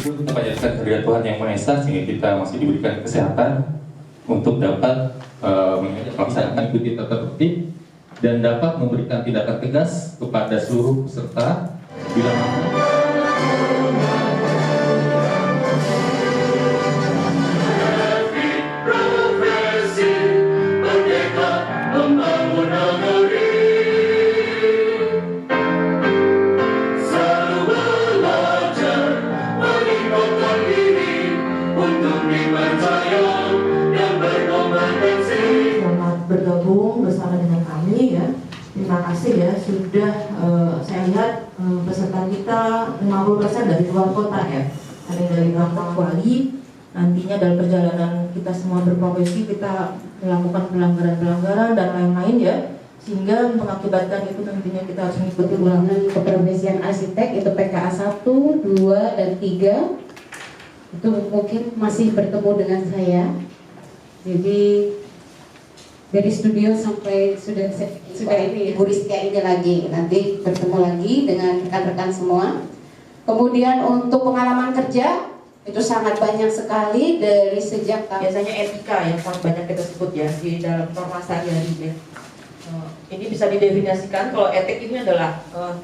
bersyukur kita panjatkan kehadirat Tuhan Yang Maha Esa sehingga kita masih diberikan kesehatan untuk dapat melaksanakan cuti tertib dan dapat memberikan tindakan tegas kepada seluruh peserta bila mana bergabung bersama dengan kami ya. Terima kasih ya sudah saya lihat peserta kita 50% dari luar kota ya. Ada yang dari Gampang Bali. Nantinya dalam perjalanan kita semua berprofesi kita melakukan pelanggaran-pelanggaran dan lain-lain ya. Sehingga mengakibatkan itu tentunya kita harus mengikuti ulangan keprofesian arsitek itu PKA 1, 2, dan 3. Itu mungkin masih bertemu dengan saya. Jadi dari studio sampai sudah ini Ibu Rizka ini lagi nanti bertemu lagi dengan rekan-rekan semua. Kemudian untuk pengalaman kerja itu sangat banyak sekali dari sejak biasanya etika yang paling banyak kita sebut ya di dalam norma sehari-hari ya. Ini bisa didefinisikan kalau etik ini adalah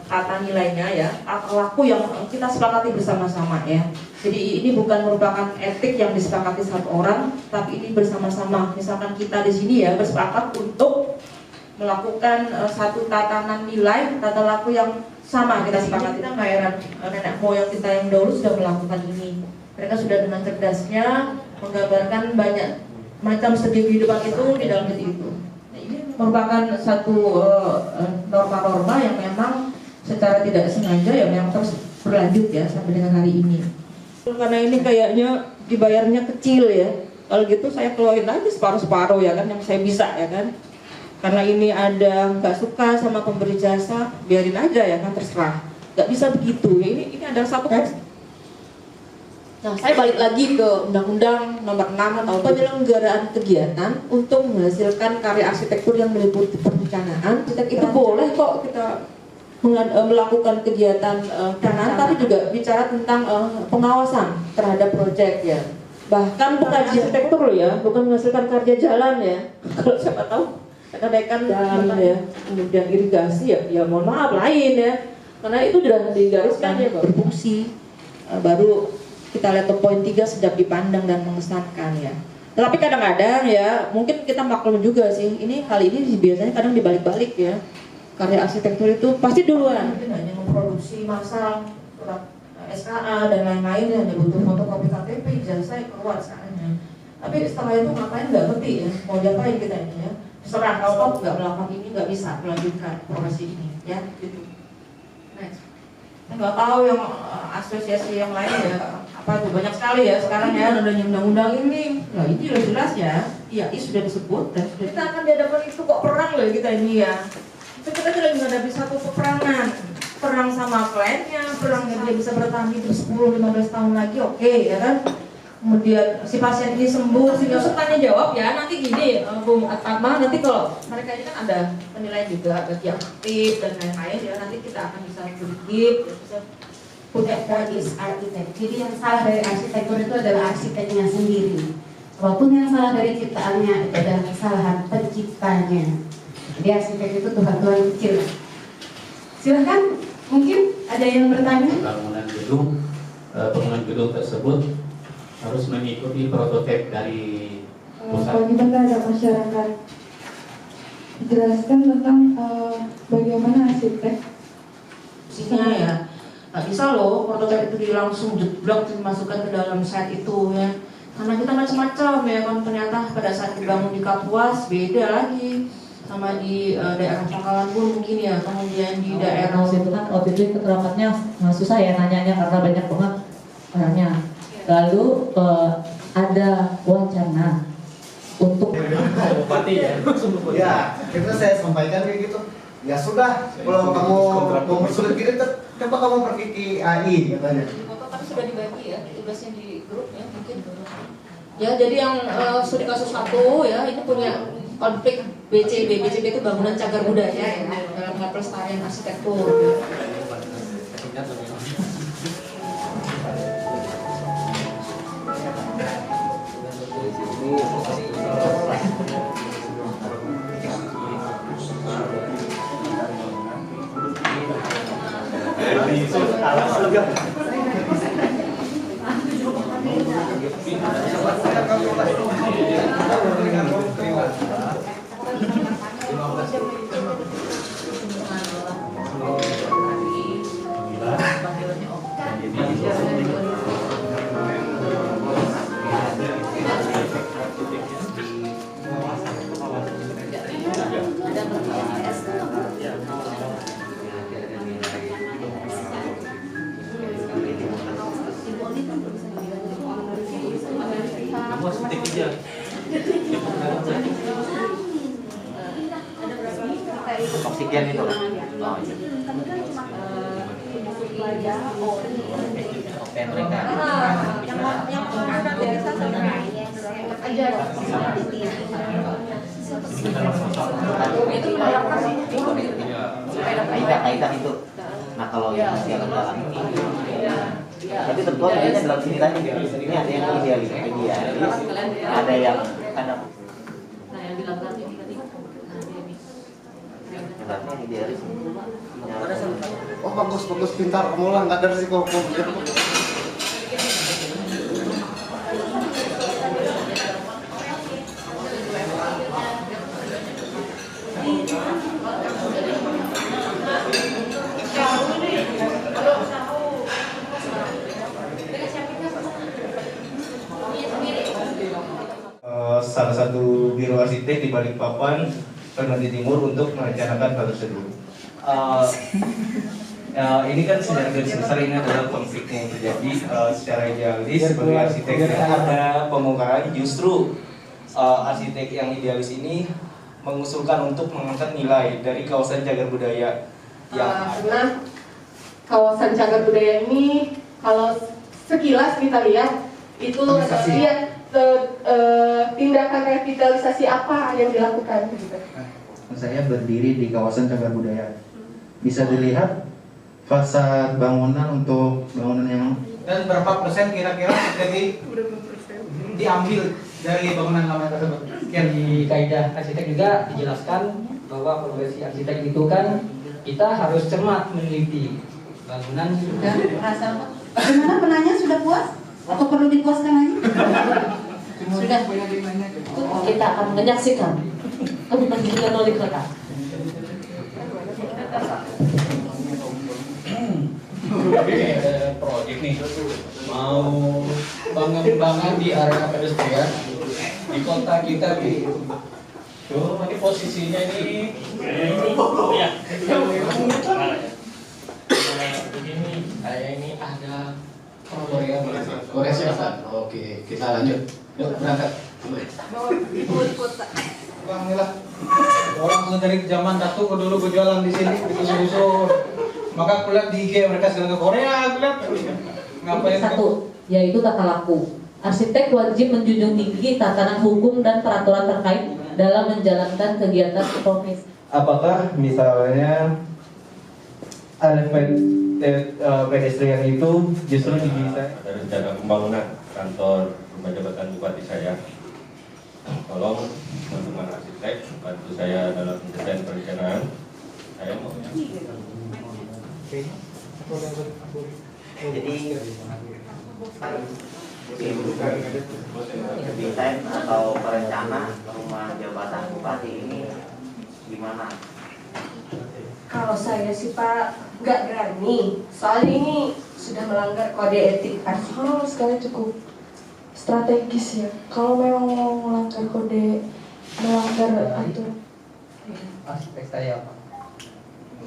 tata nilainya ya, tata laku yang kita sepakati bersama-sama ya. Jadi ini bukan merupakan etik yang disepakati satu orang, tapi ini bersama-sama. Misalkan kita di sini ya bersepakat untuk melakukan satu tatanan nilai, tata laku yang sama kita sepakati. Kita nggak heran nenek moyang kita yang dahulu sudah melakukan ini. Mereka sudah dengan cerdasnya menggambarkan banyak macam segi kehidupan itu di dalam itu. Merupakan satu norma-norma yang memang secara tidak sengaja ya memang terus berlanjut ya sampai dengan hari ini. Karena ini kayaknya dibayarnya kecil ya. Kalau gitu saya keluarin aja separuh-separuh ya kan yang saya bisa ya kan. Karena ini ada nggak suka sama pemberi jasa, biarin aja ya kan terserah. Nggak bisa begitu. Ini adalah satu. Nah, saya balik lagi ke Undang-Undang Nomor 6 atau penyelenggaraan kegiatan untuk menghasilkan karya arsitektur yang meliputi perencanaan. Itu boleh kok kita melakukan kegiatan kanan, tapi juga bicara tentang pengawasan terhadap proyek ya. Bahkan bukan arsitektur loh ya, bukan menghasilkan karya jalan ya. Kalau siapa tahu rekan-rekan jalan ya, kemudian irigasi ya mohon maaf lain ya. Karena itu sudah digariskan ya berfungsi baru. Kita lihat ke poin 3 sedap dipandang dan mengesankan ya. Tetapi kadang-kadang ya mungkin kita maklum juga sih. Hal ini biasanya kadang dibalik-balik ya. Karya arsitektur itu pasti duluan. Mungkin hanya memproduksi massal, surat SKA dan lain-lain hanya butuh fotokopi KTP, ijazah keluar sekarang. Tapi setelah itu ngapain nggak ngerti ya. Mau diapain kita ini ya. Terserah kalau nggak melakukan ini nggak bisa melanjutkan profesi ini ya. Gitu. Next. Nggak tahu yang asosiasi yang lain ya. Apa tuh banyak sekali ya sekarang ya adanya undang-undang ini. Nah ini jelas ya, IAI sudah disebut dan kita akan dihadapkan itu kok perang loh kita ini ya. Itu kita lagi menghadapi satu peperangan, perang sama kliennya, perang yang dia bisa bertahan hidup 10-15 tahun lagi, oke ya kan. Kemudian si pasien ini sembuh, si dokter tanya jawab ya nanti gini, Bung Atma nanti kalau mereka ini kan ada penilaian juga bagi yang aktif dan lain-lain ya nanti kita akan bisa bergip, bisa punya is arsitek. Jadi yang salah dari arsitektur itu adalah arsiteknya sendiri. Walaupun yang salah dari ciptaannya itu adalah kesalahan penciptanya. Jadi arsitek itu Tuhan-Tuhan kecil. Silahkan, mungkin ada yang bertanya. Bangunan gedung tersebut harus mengikuti prototipe dari pusat. Bagi terhadap masyarakat, jelaskan tentang bagaimana arsitek. Isinya ya. Nggak bisa loh prototipe itu langsung jeblok dimasukkan ke dalam set itu ya. Karena kita macam-macam ya kan ternyata pada saat dibangun di Kapuas beda lagi sama di daerah Pangkalan pun mungkin ya. Kemudian di daerah itu kan waktu itu keterangannya susah ya nanyanya karena banyak banget orangnya. Lalu ada wacana untuk Bupati ya. Ya, itu saya sampaikan kayak gitu. Ya sudah, kalau kamu mau bersulit gitu, coba kamu pergi ke AI katanya. foto kan sudah dibagi ya, tugasnya di grup ya mungkin. Ya jadi yang studi kasus 1 ya ini punya konflik BCB itu bangunan cagar budaya ya dalam pelestarian arsitektur. Oksigen itu. Kaitan itu. Nah kalau yang masih akan dalam ini, tapi tentu ada dalam sini tadi. Ini ada yang idealis, ada yang ada. Nah yang bilang tadi Idealis. Oh bagus pintar kamu lah, nggak ada risiko begitu. Salah satu biro arsitek di Balikpapan, Kalimantan Timur untuk merencanakan hal tersebut. Ini kan secara garis besar ini adalah konflik yang terjadi secara idealis sebagai arsitek yang ada pemungkaran. Justru arsitek yang idealis ini mengusulkan untuk mengangkat nilai dari kawasan cagar budaya yang karena kawasan cagar budaya ini kalau sekilas kita lihat itu dia tindakan revitalisasi apa yang dilakukan gitu. Saya berdiri di kawasan cagar budaya. Bisa dilihat fasad bangunan untuk bangunan yang dan berapa persen kira-kira jadi diambil dari bangunan lama tersebut? Di kaidah arsitek juga dijelaskan bahwa profesi arsitek itu kan kita harus cermat meneliti bangunan. Dan merasa gimana penanya sudah puas atau perlu dipuaskan lagi? sudah kita akan menyaksikan kepemimpinan oleh kota. Proyek nih mau pengembangan di area pedestrian di kota kita nih. Tuh, ini posisinya ini ya. Begini, kayak ini ada Korea Selatan. Oke, kita lanjut. Yuk berangkat. Bang Nila, orang dari zaman datu dulu gue jualan di sini di susu. Maka aku lihat di IG mereka sedang ke Korea, aku lihat ngapain? Satu, yaitu tata laku. Arsitek wajib menjunjung tinggi tatanan hukum dan peraturan terkait dalam menjalankan kegiatan profesi. Apakah misalnya area pedestrian itu justru didesain? Ada rencana pembangunan kantor rumah jabatan bupati saya. Tolong teman-teman arsitek bantu saya dalam desain perencanaan. Saya mau Jadi desain atau perencana rumah jabatan bupati ini gimana? Kalau saya sih Pak nggak berani, soalnya ini sudah melanggar kode etik arsitek. Sekali cukup strategis ya. Kalau memang mau melanggar kode, melanggar aturan. Arsitek saya apa?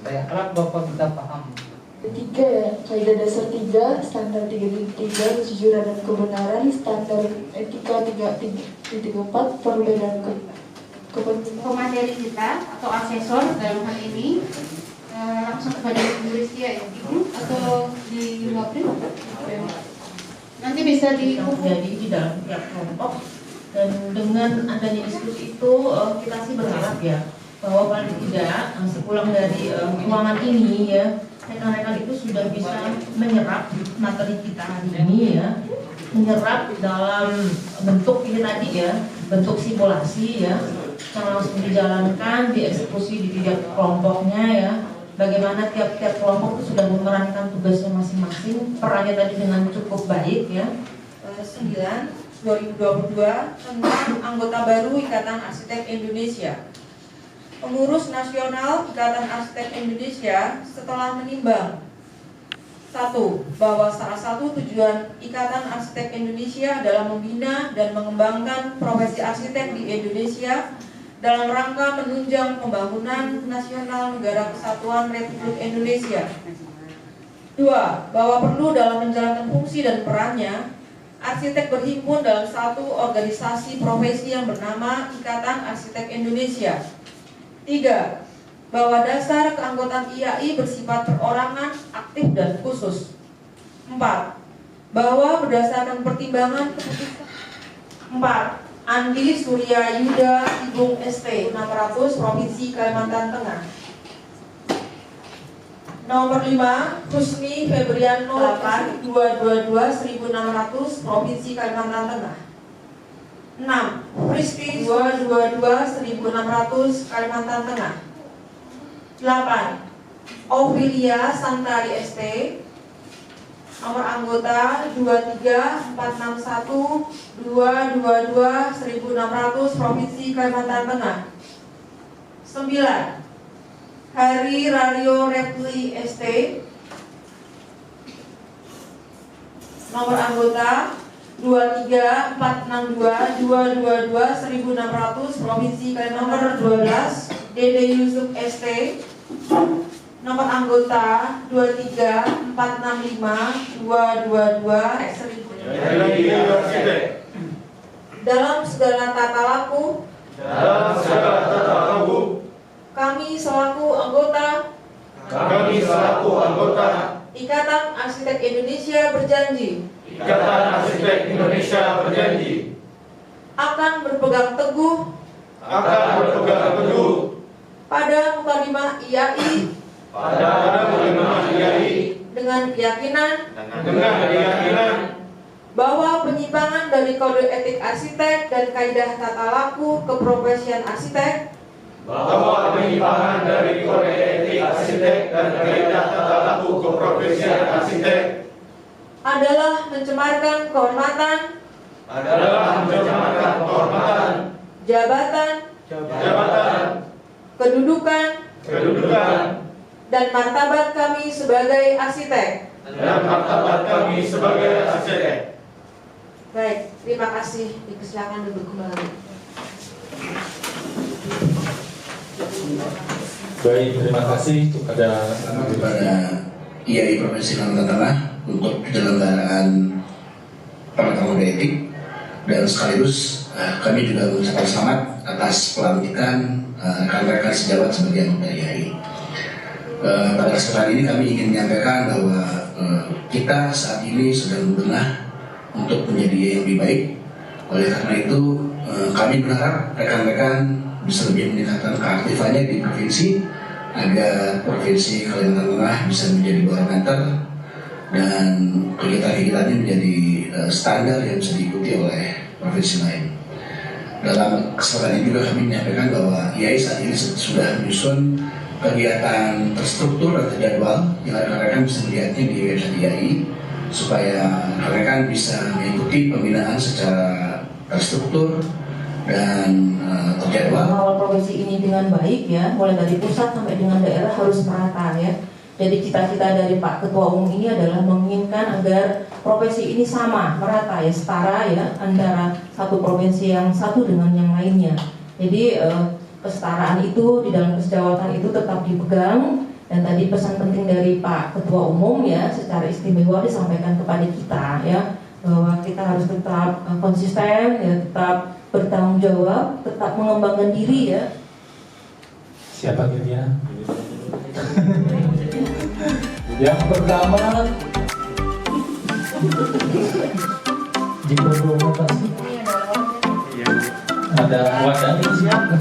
Saya harap Bapak bisa paham. Ketiga ya, kaidah dasar 3, standar 3.3, kejujuran dan kebenaran, standar etika 3.4, perbedaan kepentingan. Pemateri kita atau asesor dalam hal ini langsung kepada Ibu Ristia ya, Ibu atau di Wapri? Nanti bisa jadi di dalam tiap kelompok, dan dengan adanya diskusi itu kita sih berharap ya bahwa paling tidak sepulang dari ruangan ini ya, rekan-rekan itu sudah bisa menyerap materi kita hari ini ya, menyerap dalam bentuk ini tadi ya, bentuk simulasi ya, yang langsung dijalankan, dieksekusi di tiap kelompoknya ya. Bagaimana tiap-tiap kelompok itu sudah memerankan tugasnya masing-masing, perannya tadi dengan cukup baik ya. 9/2022 tentang anggota baru Ikatan Arsitek Indonesia. Pengurus Nasional Ikatan Arsitek Indonesia setelah menimbang 1. Bahwa salah satu tujuan Ikatan Arsitek Indonesia adalah membina dan mengembangkan profesi arsitek di Indonesia dalam rangka menunjang pembangunan nasional Negara Kesatuan Republik Indonesia. 2. Bahwa perlu dalam menjalankan fungsi dan perannya, arsitek berhimpun dalam satu organisasi profesi yang bernama Ikatan Arsitek Indonesia. 3. Bahwa dasar keanggotaan IAI bersifat perorangan, aktif dan khusus. 4. Bahwa berdasarkan pertimbangan keputusan 4. Andi Surya Yuda Igung ST 600 Provinsi Kalimantan Tengah. Nomor 5, Husni Febriano 8 222 1600 Provinsi Kalimantan Tengah. 6. Fristi 222 1600 Kalimantan Tengah. 8. Ovilia Santari ST. Nomor anggota 23461 222 1600 Provinsi Kalimantan Tengah. 9. Hari Rario Repli ST. Nomor anggota 23462 222 1600 Provinsi Kalimantan. Nomor 12 Dede Yusuf ST. Nomor anggota 23465 222 1000. Dalam segala tata laku. Kami selaku anggota Ikatan Arsitek Indonesia berjanji akan berpegang teguh pada mukadimah IAI dengan keyakinan bahwa penyimpangan dari kode etik arsitek dan kaidah tata laku keprofesian arsitek adalah mencemarkan kehormatan jabatan kedudukan dan martabat kami sebagai arsitek. Baik, terima kasih. Dipersilakan duduk kembali. Baik, terima kasih kepada IAI Provinsi Kalimantan Tengah untuk penyelenggaraan pengetahuan etik, dan sekaligus kami juga mengucapkan selamat atas pelantikan rekan-rekan sejawat sebagai anggota IAI. Pada kesempatan ini kami ingin menyampaikan bahwa kita saat ini sedang berbenah untuk menjadi yang lebih baik. Oleh karena itu kami berharap rekan-rekan bisa lebih meningkatkan keaktifannya di provinsi agar provinsi Kalimantan Tengah bisa menjadi barometer dan kegiatan-kegiatannya menjadi standar yang bisa diikuti oleh provinsi lain. Dalam kesempatan ini juga kami menyampaikan bahwa IAI saat ini sudah menyusun kegiatan terstruktur dan terjadwal yang rekan-rekan bisa melihatnya di website IAI supaya rekan-rekan bisa mengikuti pembinaan secara terstruktur dan terjadwal. Mengawal provinsi ini dengan baik ya, mulai dari pusat sampai dengan daerah harus merata ya. Jadi cita-cita dari Pak Ketua Umum ini adalah menginginkan agar provinsi ini sama, merata ya, setara ya antara satu provinsi yang satu dengan yang lainnya. Jadi kesetaraan itu di dalam kesejawatan itu tetap dipegang, dan tadi pesan penting dari Pak Ketua Umum ya secara istimewa disampaikan kepada kita ya, bahwa kita harus tetap konsisten ya, tetap bertanggung jawab, tetap mengembangkan diri ya. Siapa kira-kira? Yang pertama dipromosi. Ada wadah siapa?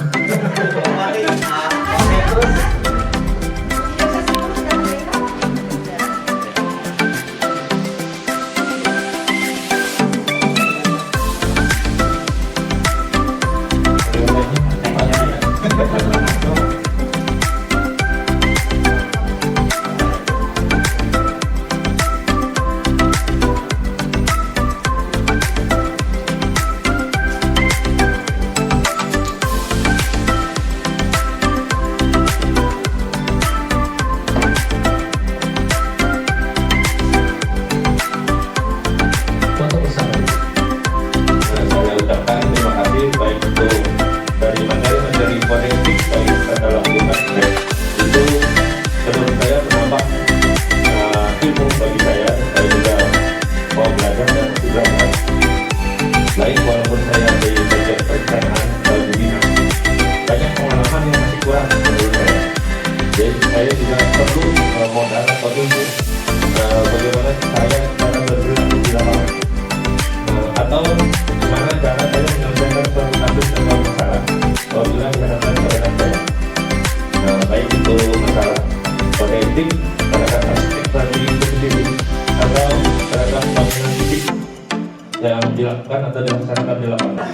yang dilakukan atau dilaksanakan di lapangan.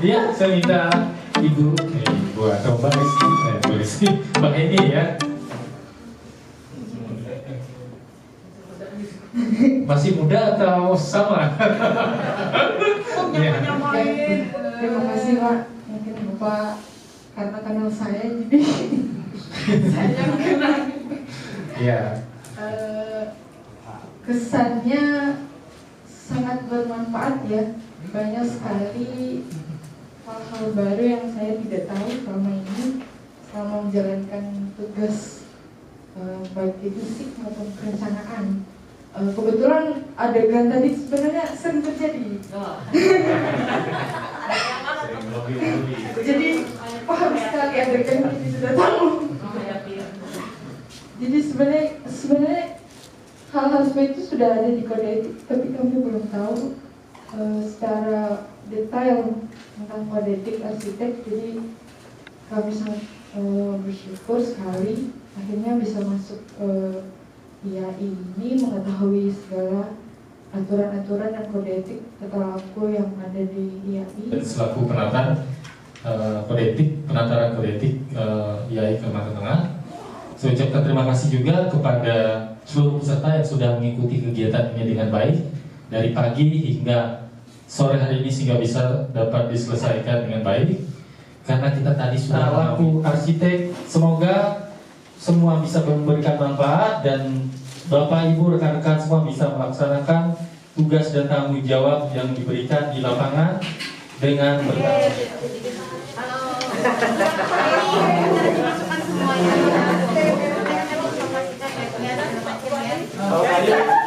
Iya, saya minta Ibu atau Mbak Rizky, Mbak Eni ya. Masih muda atau sama? Terima kasih Pak. Mungkin Bapak karena kenal saya jadi saya yang kenal. Iya. Kesannya sangat bermanfaat ya. Banyak sekali hal-hal baru yang saya tidak tahu selama ini selama menjalankan tugas baik di fisik maupun perencanaan. Kebetulan adegan tadi sebenarnya sering terjadi. Jadi paham sekali adegan ini sudah tahu. Jadi sebenarnya hal-hal seperti itu sudah ada di kode etik, tapi kami belum tahu secara detail tentang kode etik arsitek. Jadi kami sangat bersyukur sekali akhirnya bisa masuk IAI ini, mengetahui segala aturan-aturan dan kode etik tata laku yang ada di IAI. Dan selaku penata kode etik, penataran kode etik IAI Kalimantan Tengah, saya ucapkan terima kasih juga kepada seluruh peserta yang sudah mengikuti kegiatan ini dengan baik dari pagi hingga sore hari ini sehingga bisa dapat diselesaikan dengan baik. Karena kita tadi sudah laku arsitek, semoga semua bisa memberikan manfaat dan Bapak Ibu rekan-rekan semua bisa melaksanakan tugas dan tanggung jawab yang diberikan di lapangan dengan bertanggung jawab.